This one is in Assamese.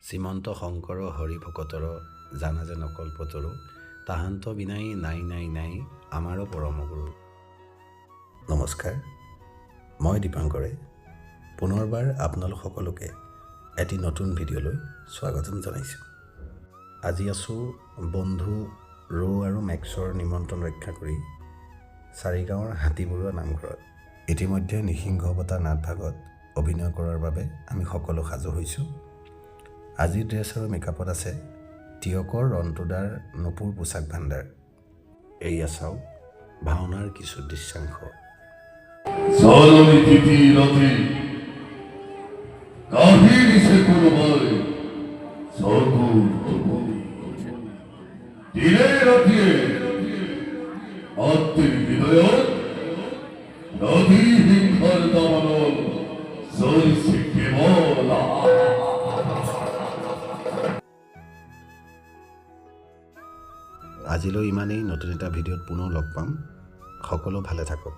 শ্ৰীমন্ত শংকৰ হৰি ভকতৰ জানা যে নকল্পতৰু তাহান্ত বিনাই নাই নাই নাই আমাৰো পৰমগুৰু। নমস্কাৰ, মই দীপাংকৰে পুনৰবাৰ আপোনালোক সকলোকে এটি নতুন ভিডিঅ'লৈ স্বাগতম জনাইছোঁ। আজি আছোঁ বন্ধু ৰৌ আৰু মেক্সৰ নিমন্ত্ৰণ ৰক্ষা কৰি চাৰিগাঁৱৰ হাতীবৰুৱা নামঘৰত। ইতিমধ্যে নিসিংহ অৱতাৰ নাটভাগত অভিনয় কৰাৰ বাবে আমি সকলো সাজু হৈছোঁ। আজিৰ ড্ৰেছ আৰু মেকআপত আছে টিয়কৰ ৰন্তুদাৰ নপুৰ পোচাক ভাণ্ডাৰ। এয়া চাওক ভাওনাৰ কিছু দৃশ্যাংশ। আজিলৈ ইমানেই। নতুন এটা ভিডিঅ'ত পুনৰ লগ পাম। সকলো ভালে থাকক।